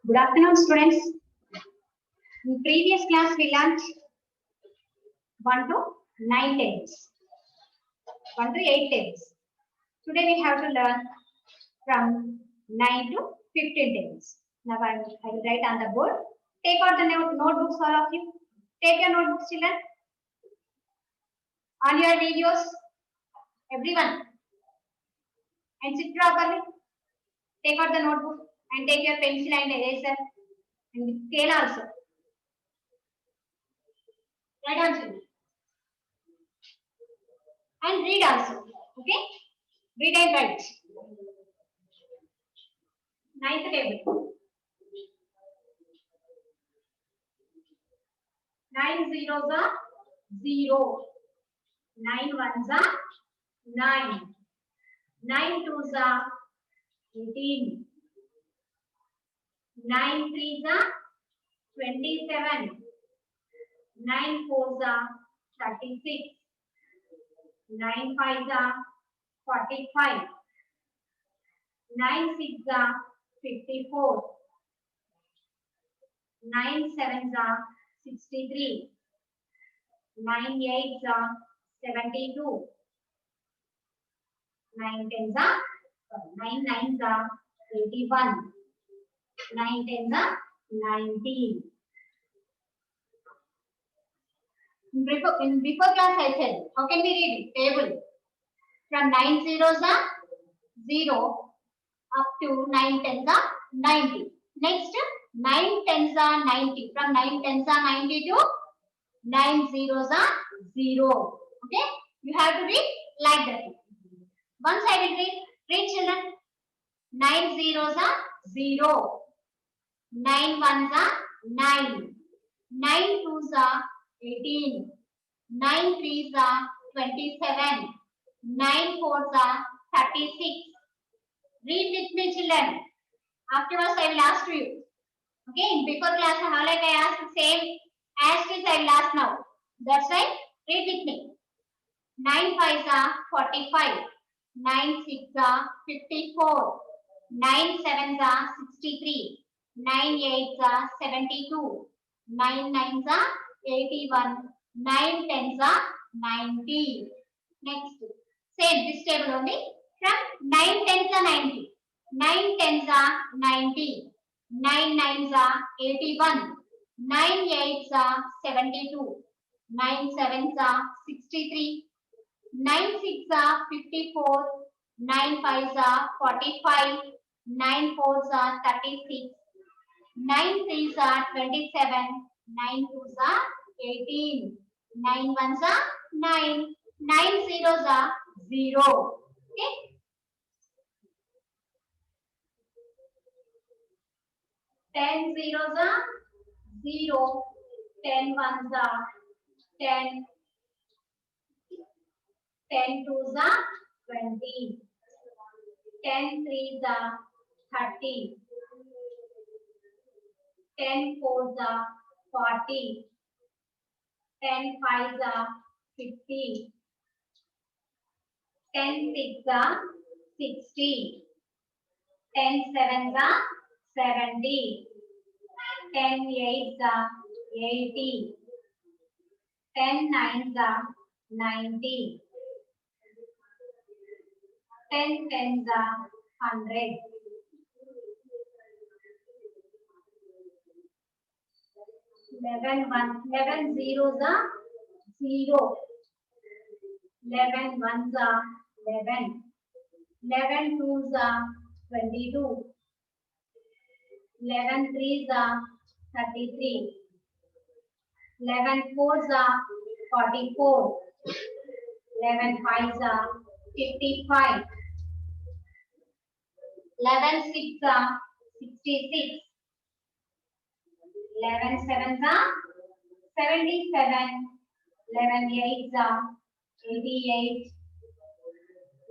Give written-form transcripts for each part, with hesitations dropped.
Good afternoon, students. In previous class, we learned 1 to 9 tables, 1 to 8 tables. Today, we have to learn from 9 to 15 tables. Now, I will write on the board. Take out the notebooks, all of you. Take your notebooks, children. On your videos, everyone. And sit properly. Take out the notebook and take your pencil and eraser and scale also. Write on, children. And read also. Okay? Read and write. Ninth table. 9 zeros are 0. 9 ones are 9. 9 twos are 18. 9 threes are 27. 9 fours are 36. 9 fives are 45. 9 sixes are 54. 9 sevens are 63. 9 eights are 72. 9 tens are 9 nines are 81. 9 tens are 19. Before class I said, how can we read table? From 9 zeros are 0 up to 9 tens are 90. Next, 9 tens are 90. From 9 tens are 90 to 9 zeros are 0. Okay? You have to read like that. Once I will read. Read, children. 9 zeros are 0. 9 ones are 9. 9 twos are 18. 9 threes are 27. 9 fours are 36. Read with me, children. Afterwards, I will ask you. Okay, before class, how like I asked the same as this I will ask now. That's why read with me. 9 fives are 45. 9 sixes are 54. 9 sevens are 63. 9 eights are 72. 9 nines are 81. 9 tens are 90. Next, same this table only. From 9 tens are 90. 9 tens are 90. 9 nines are 81. 9 eights are 72. 9 sevens are 63. 9 sixes are 54. 9 fives are 45. 9 fours are 36. 9 threes are 27. 9 twos are 18. 9 ones are 9. 9 zeros are 0. Okay? 10 zeros are 0. 10 ones are 10. 10 twos are 20. 10 threes are 30. 10 fours are 40. 10 fives are 50. 10 sixes are 60. 10 sevens are 70. 10 eights are 80. 10 nines are 90. 10 tens are 100. 11 zeros are 0. 11 ones are 11. 11 twos are 22. 11 threes are 33. 11 fours are 44. 11 fives are 55. 11 sixes are 66. 11 sevens are 77. 11 eights are 88.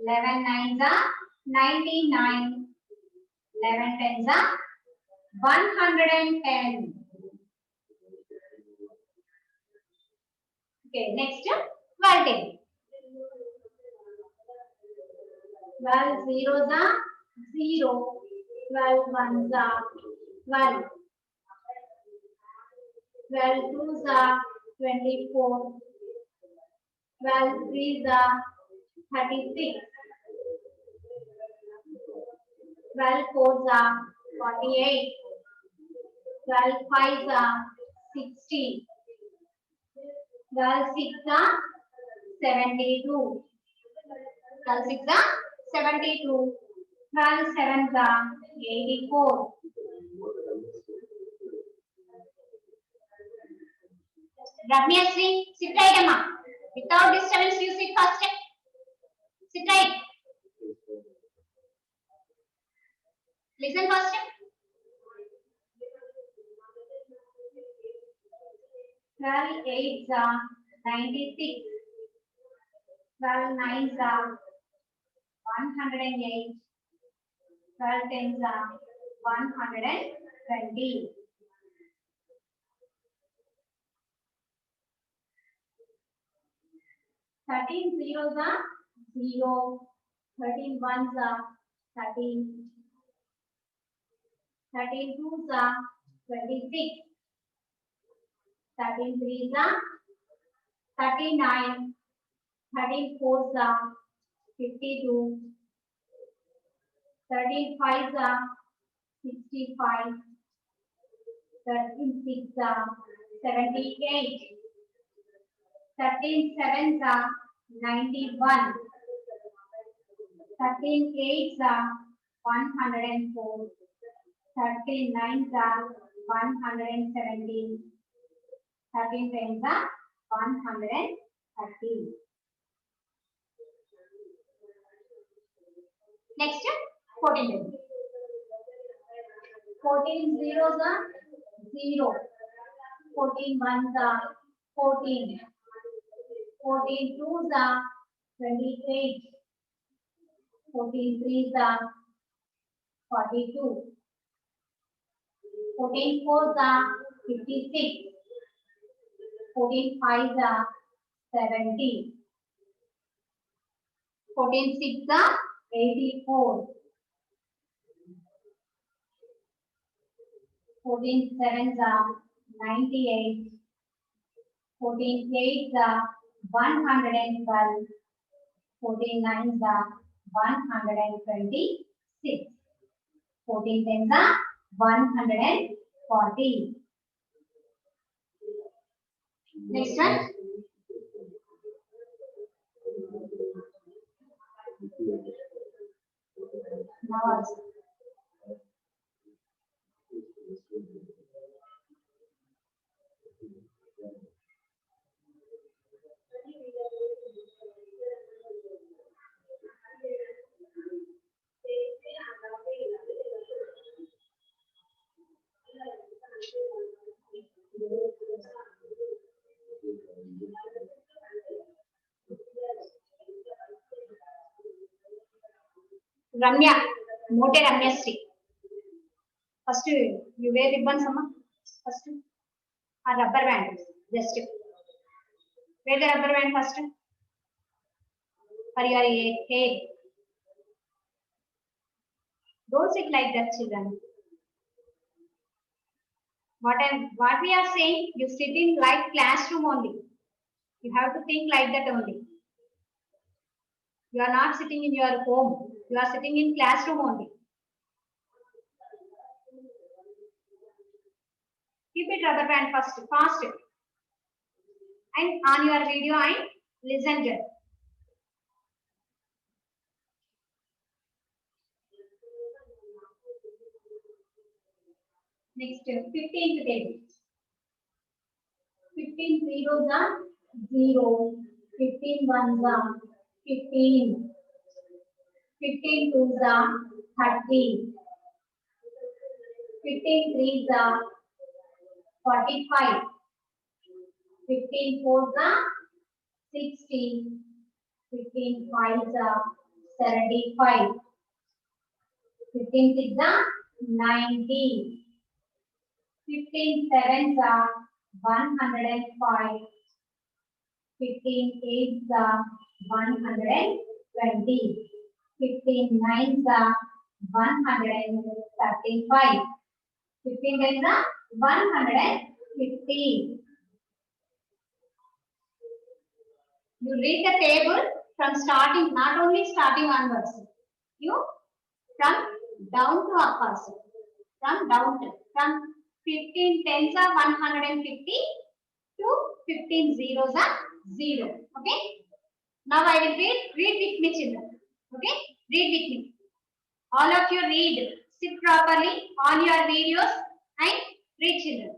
11 nines are 99. 11 tens are 110. Okay, next 12 table. 12 zeros are 0. 12 ones are 12. 12 twos are 24. 12 threes are 36. 12 fours are 48. 12 fives are 60. 12 six are 72. 12 six are 72. 12 sevens are 84. Ramya Sri, sit right, Amma. Without disturbance, you sit first. Sit right. Listen first. 12 eights are 96. 12 nines are 108. 12 tens are 120. 13 zeros are 0. 13 ones are 13. 13 twos are 26. 13 threes are 39. 13 fours are 52. 13 fives are 65. 13 six are 78. 13 sevens are 91. 13 eights are 104. 13 nines are 117. 13 tens are 130. Next, 14. 14 zeros are 0. 14 ones are 14. 14 twos are 28. 14 threes are 42. 14 fours are 56. 14 fives are 70. 14 six are 84. 14 sevens are 98. 14 eights are 112. 14 nines are 126. 14 tens are 140. Next one. Now also. Ramya, Mote Ramya Sri. First, you wear ribbons, Amma. First, a rubber band. Just wear the rubber band first for your hair. Don't sit like that, children. What we are saying, you sit in like classroom only. You have to think like that only. You are not sitting in your home. You are sitting in classroom only. Keep it rubber band first, fast. And on your video and listen there. Next, 15th table. 15 zeros are 0. 15 ones are 15. 15 twos are 30. 15 threes are 45. 15 fours are 60. 15 fives are 75. 15 six are 90. 15 sevens are 105. 15 eights are 120. 15 nines are 135. 15 tens are 150. You read the table from starting, not only starting onwards. You from down to up also. From down to, from 15 tens are 150 to 15 zeros are 0. Okay. Now I will read. Read with me, children. Okay. Read with me. All of you read. Sit properly on your videos and read, children.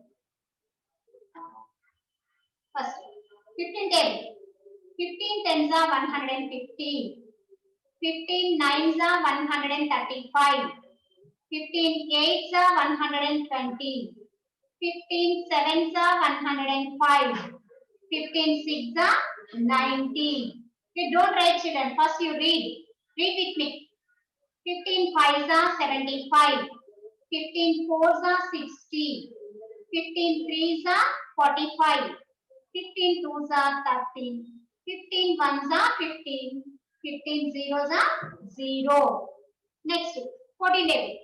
First, 15 table. 15 tens are 150. 15 nines are 135. 15 eights are 120. 15 sevens are 105. 15 sixes are 90. Okay, don't write, children. First you read. Read with me. 15 fives are 75. 15 fours are 60. 15 threes are 45. 15 twos are 30. 15 ones are 15. 15 zeros are 0. Next, 14 David.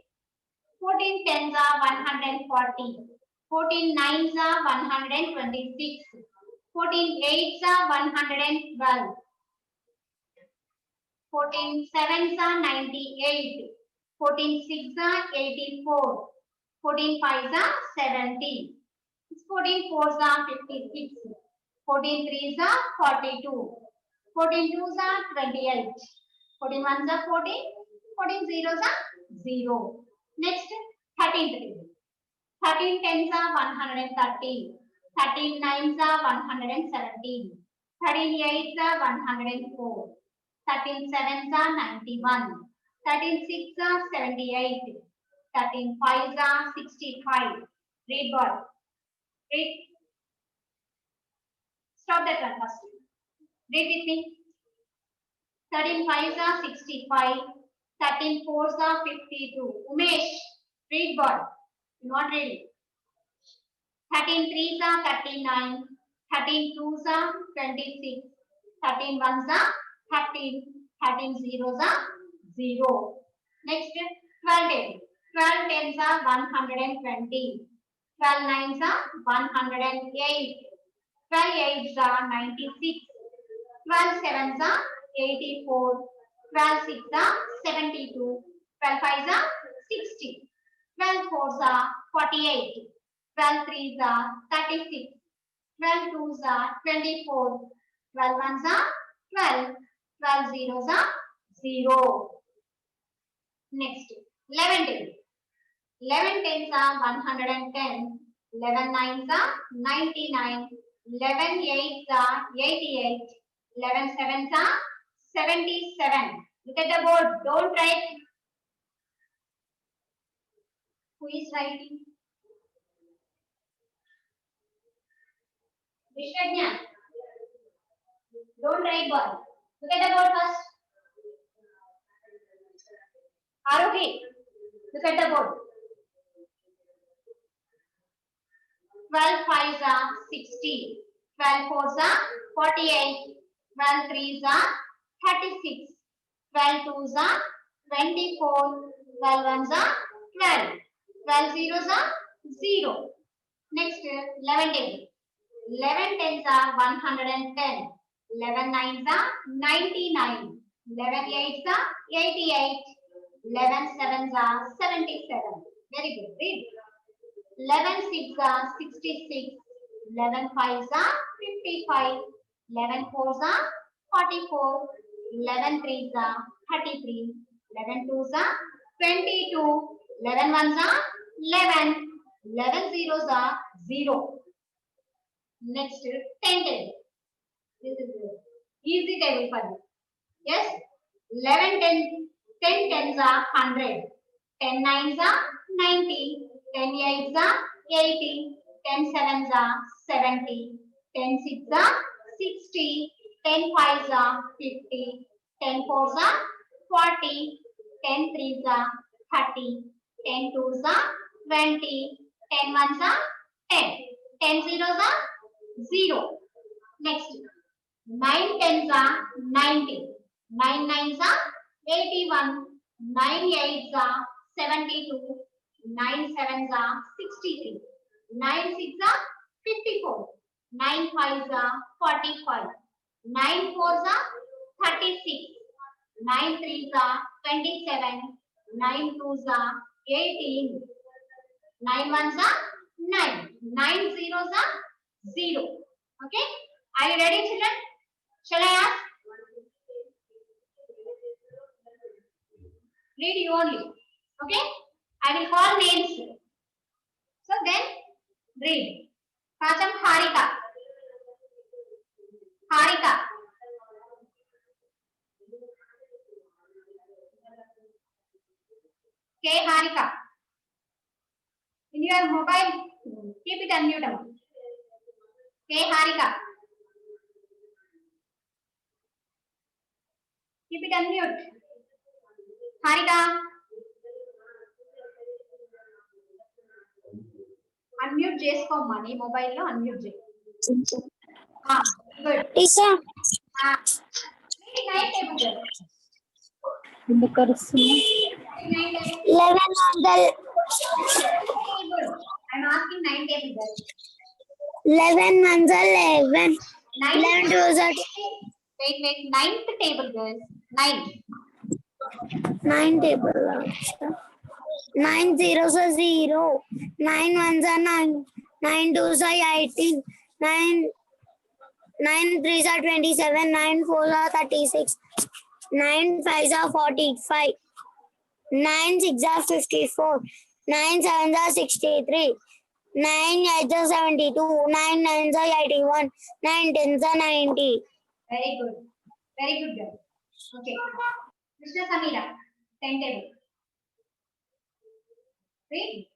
14 tens are 140. 14 nines are 126. 14 eights are 112. 14 sevens are 98. 14 sixes are 84. 14 fives are 70. 14 fours are 56. 14 threes are 42. 14 twos are 28. 14 ones are 14. 14 zeros are 0. Next, 13 three. 13 tens are 130. 13 nines are 117. 13 eights are 104. 13 sevens are 91. 13 sixes are 78. 13 fives are 65. Read boy. Read. Stop that one first. Read with me. 13 fives are 65. 13 fours are 52. Umesh. Read boy. Not ready. 13 threes are 39. 13 twos are 26. 13 ones are 13. 13 zeros are 0. Next, 12 tens. 12 tens are 120. 12 nines are 108. 12 eights are 96. 12 sevens are 84. 12 sixes are 72. 12 fives are 60. 12 fours are 48. 12 threes are 36. 12 twos are 24. 12 ones are 12. 12 zeros are 0. Next, 11 tens. 11 tens are 110. 11 nines are 99. 11 eights are 88. 11 sevens are 77. Look at the board. Don't write. Who is writing? Vishwajna. Don't write boy. Look at the board first. Arohi. Look at the board. 12 fives are 60. 12 fours are 48. 12 threes are 36. 12 twos are 24. 12 ones are 12. 12 zeros are 0. Next, 11 tens. 11 tens are 110. 11 nines are 99. 11 eights are 88. 11 sevens are 77. Very good. Read. 11 sixes are 66. 11 fives are 55. 11 fours are 44. 11 threes are 33. 11 twos are 22. 11 ones are 11. 11 zeros are 0. Next, 10 tens. This is easy table for you. Yes? 11 tens, 10 tens are 100. 10 nines are 90. 10 eights are 80. 10 sevens are 70. 10 sixes are 60. 10 fives are 50. 10 fours are 40. 10 threes are 30. 10 twos are 20. 10 ones are 10. 10 zeros are 0. Next, 9 tens are 90. 9 nines are 81. 9 eights are 72. 9 sevens are 63. 9 six are 54. 9 fives are 45. 9 fours are 36. 9 threes are 27. 9 twos are 18. 9 ones are 9. 9 zeros are 0. Okay. Are you ready, children? Shall I ask? Read you only. Okay. I will call names. So then read. Kacham Harika. Harika. K Harika. In your mobile, keep it unmutable. K Harika. Keep it unmute. Harika. Unmute చేసుకోమ్మా నీ mobile లో unmute చేయి. Good. Teacher Read nine table girl. ఎందుకు అరుస్తున్నా? Nine table. 1100 Very good. I'm asking nine table girl. 11 ones are 11. Nine. 11 twos are Wait. Ninth table girl. Nine. 9 table. 9 zeros are 0. 9 ones are 9. 9 twos are 18. 9 threes are 27. 9 fours are 36. 9 fives are 45. 9 six are 54. 9 sevens are 63. 9 eights are 72. 9 nines are 81. 9 tens are 90. Very good. Very good girl. Okay. Krishna Samira. 10 table. Read.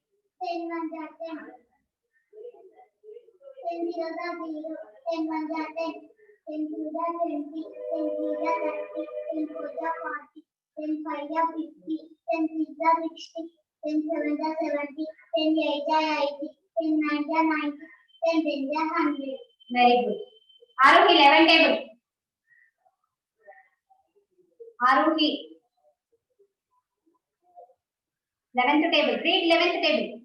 10 ones are 10. 10 zeros are 0. 10 ones are 10. 10 twos are 20. 10 threes are 30. 10 fours are 40. 10 fives are 50. 10 sixes are 60. 10 sevens are 70. 10 eights are 80. 10 nines are 90. 10 tens are 100. Very good. Aruhi 11 table. Aruhi. 11th table. Read 11th table.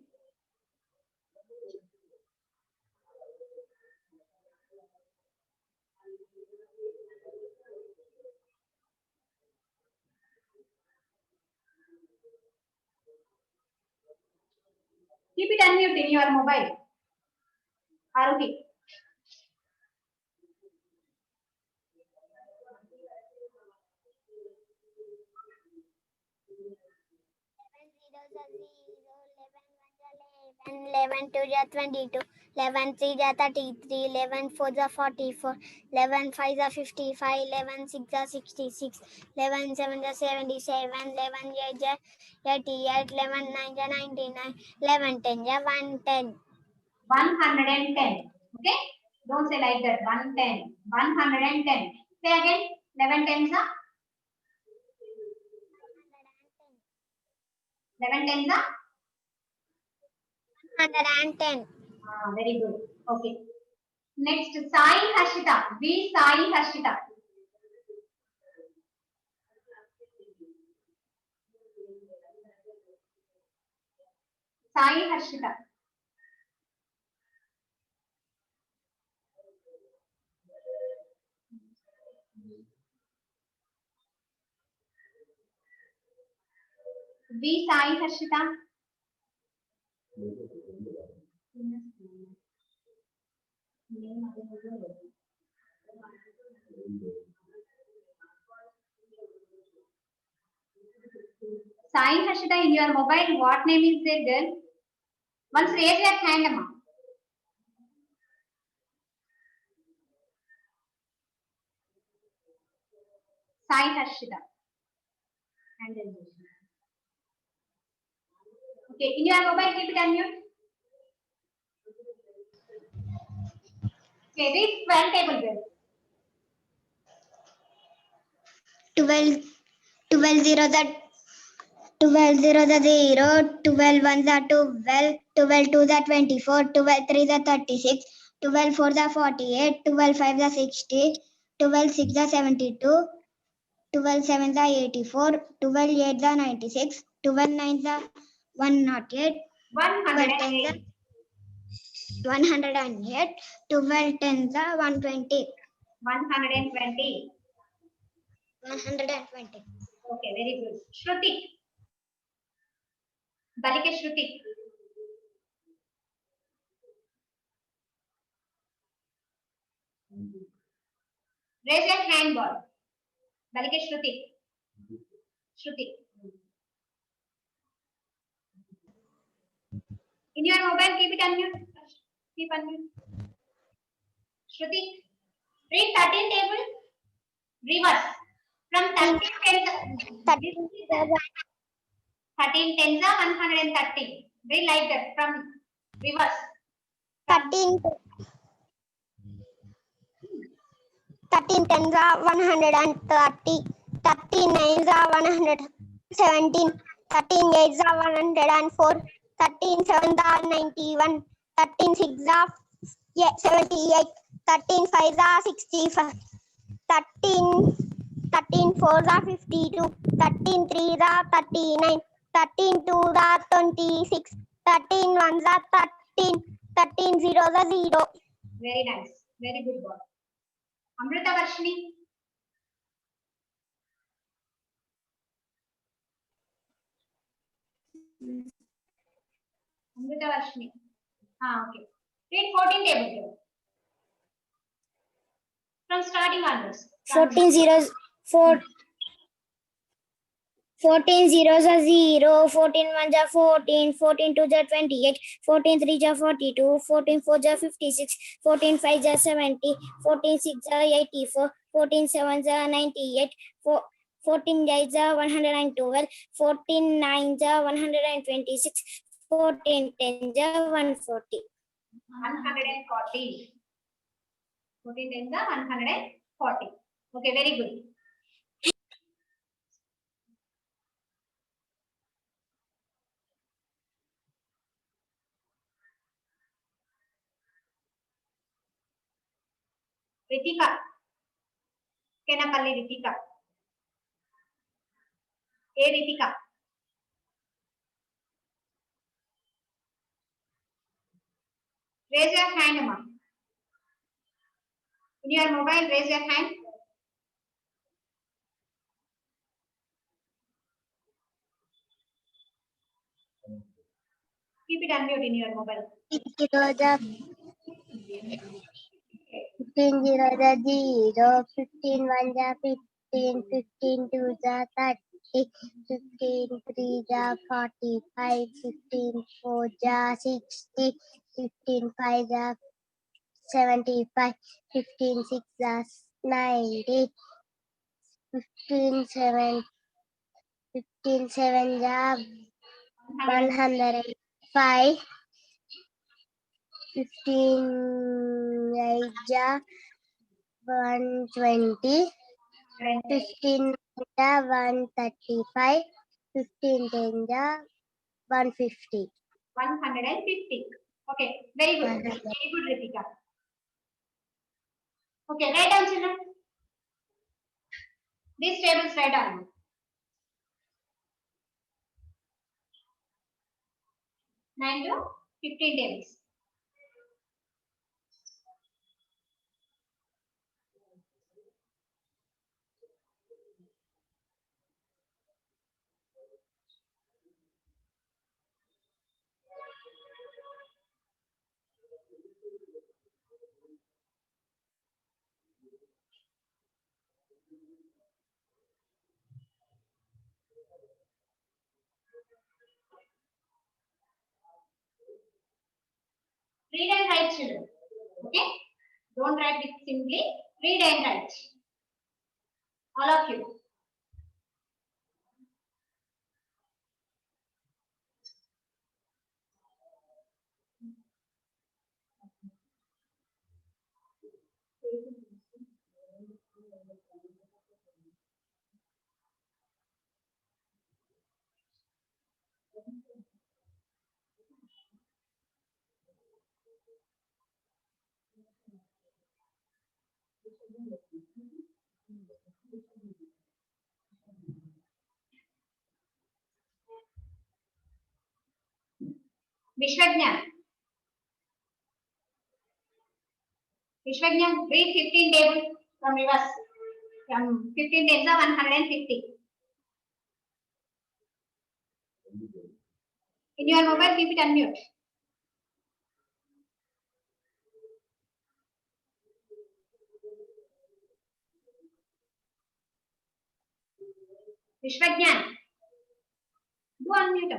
Keep it unmute in your mobile. Aruhi. And 11 twos are 22. 11 threes are 33. 11 fours are 44. 11 fives are 55. 11 sixes are 66. 11 sevens are 77. 11 eights are 88. 11 nines are 99. 11 tens are 110. 110. Okay? Don't say like that. 110. 110. Say again. 11 tens are? 11 tens are? 110. Very good. Okay. Next, Sai Harshita. V Sai Harshita. Sai Harshita. V Sai Harshita. Sai Harshita, in your mobile, what name is there, girl? Once raise your hand, Amma. Sai Harshita. Hand raise. Okay, in your mobile, keep it unmute. Okay, read 12 table, girl. 12 zeros are 12 zeros are 0. 12 ones are 12. 12 twos are 24. 12 threes are 36. 12 fours are 48. 12 fives are 60. 12 sixes are 72. 12 sevens are 84. 12 eights are 96. 12 nines are 108, 108. 108, 12 tens are 120. 120. 120. Okay, very good. Shruti. Balike Shruti. Raise your hand, boy. Balike Shruti. Shruti. In your mobile, keep it unmute. Keep unmute. Shruti. Read 13 table. Reverse. From 13 tens. 13 tens are 130. Read like that. From reverse. From 13 tens are 130. 13 nines are 117. 13 eights are 104. 13 sevens are 91. 13 sixes are 78. 13 fives are 65. 13 fours are 52. 13 threes are 39. 13 twos are 26. 13 ones are 13. 13 zeros are 0. very nice. Very good boy. Amrita Varshini. Amrita Varshini. Okay. Read 14 table here. From starting onwards. 14 zeros, 14 zeros are 0, 14 ones are 14, 14 twos are 28, 14 threes are 42, 14 fours are 56, 14 fives are 70, 14 sixes are 84, 14 sevens are 98, 14 eights are 112, 14 nines are 126, 14 tens are 140. 140. 14 tens are 140. Okay, very good. Ritika. Kenapalli Ritika. Hey Ritika. Raise your hand, Amma. In your mobile, raise your hand. Keep it unmute in your mobile. 15 zeros are 0, 15 ones are 15, 15 twos are 30, 15 threes are 45, 15 fours are 60, 15 fives are 75, 15 sixes are 90, 15 sevens are 105, 15 eights are 120, 15 are 135, 15 tens are 150. 150. Okay, very good. 100. Very good, Ritika. Okay, write down, children. These tables write down. 9 to 15 tables. Read and write, children. Okay? Don't write it simply. Read and write. All of you. Vishwajna. Vishwajna, read 15 table from yours. From 15 tens are 150. In your mobile, keep it unmute. Vishwajna, do unmute.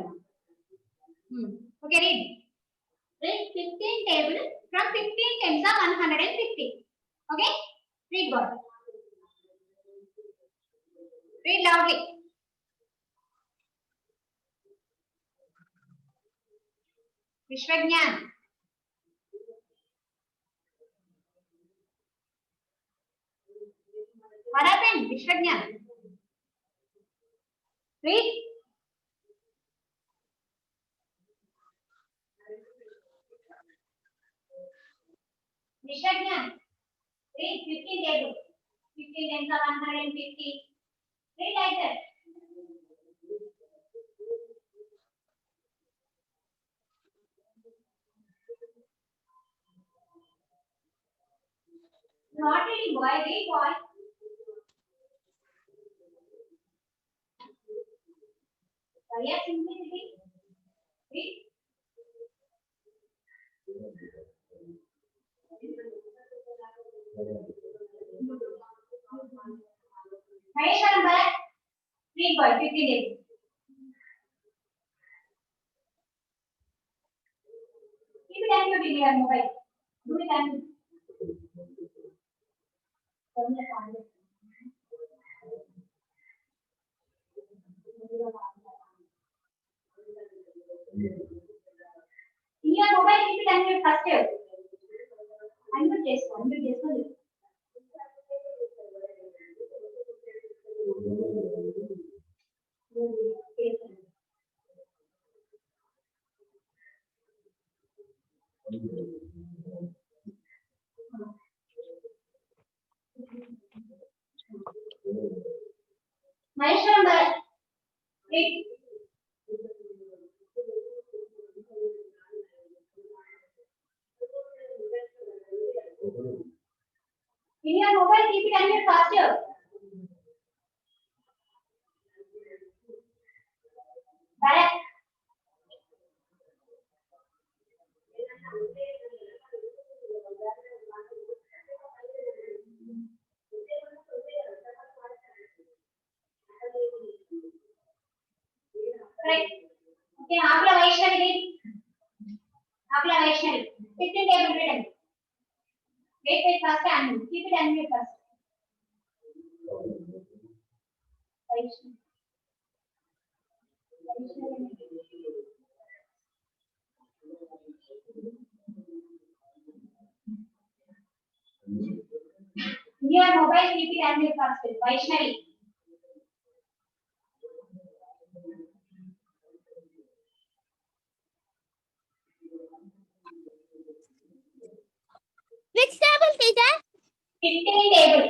Okay, read. Read 15 table from 15 tens are 150. Okay? Read God. Read loudly. Vishwajna. What happened? Vishwajna. Read. Vishwajna. Read 15 table. 15 tens are 150. Read like that. Not reading boy, read boy. Yes, simplicity. Read. Maheshwaram Bharat. Read boy, 15 table. Keep it unmute in your mobile. Do it unmute. In your mobile, keep it unmute first. Unmute చేసుకో, unmute చేసుకో. Maheshwaram Bharat. Read. In your mobile, keep it unmute faster. Bharat. Correct. Okay, आपला Vaishnavi read. आपला Vaishnavi. 15 table written. Wait, first unmute. Keep it unmute first. Vaishnavi. In your mobile, keep it unmute first. Vaishnavi. Which table, teacher? 15 table.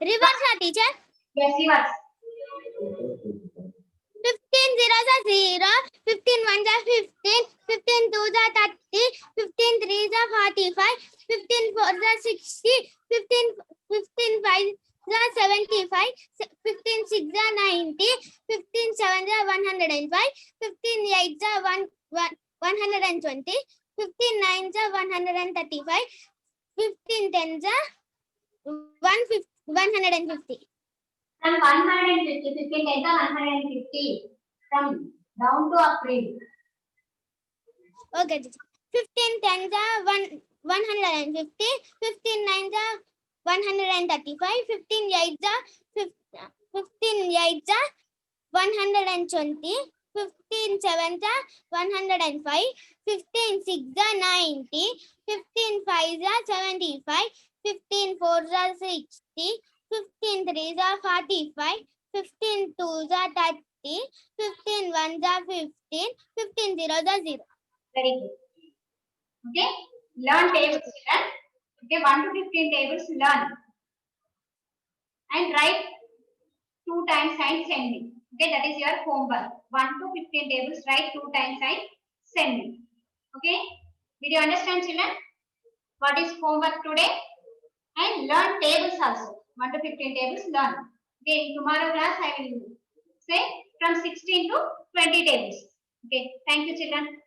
Reverse, teacher. Yes, reverse. 15 zeros are 0, 15 ones are 15, 15 twos are 30, 15 threes are 45, 15 fours are 60, 15 fives are 75, 15 sixes are 90, 15 sevens are 105, 15 eights are 120, 15 nines are 135, 15 tens are 150. From 150, 15 tens are 150. From down to up read. Okay, 15 tens are 150, 15 nines are 135, 15 eights are 120, 15 sevens are 105, 15 sixes are 90, 15 fives are 75, 15 fours are 60, 15 threes are 45, 15 twos are 30, 15 ones are 15, 15 zeros are 0. Very good. Okay, learn tables. Learn. Okay, 1 to 15 tables learn. And write 2 times and send me. Okay, that is your homework. 1 to 15 tables, write 2 times and send me. Okay, did you understand, children? What is homework today? And learn tables also. 1 to 15 tables, learn. Okay, in tomorrow class I will say from 16 to 20 tables. Okay, thank you, children.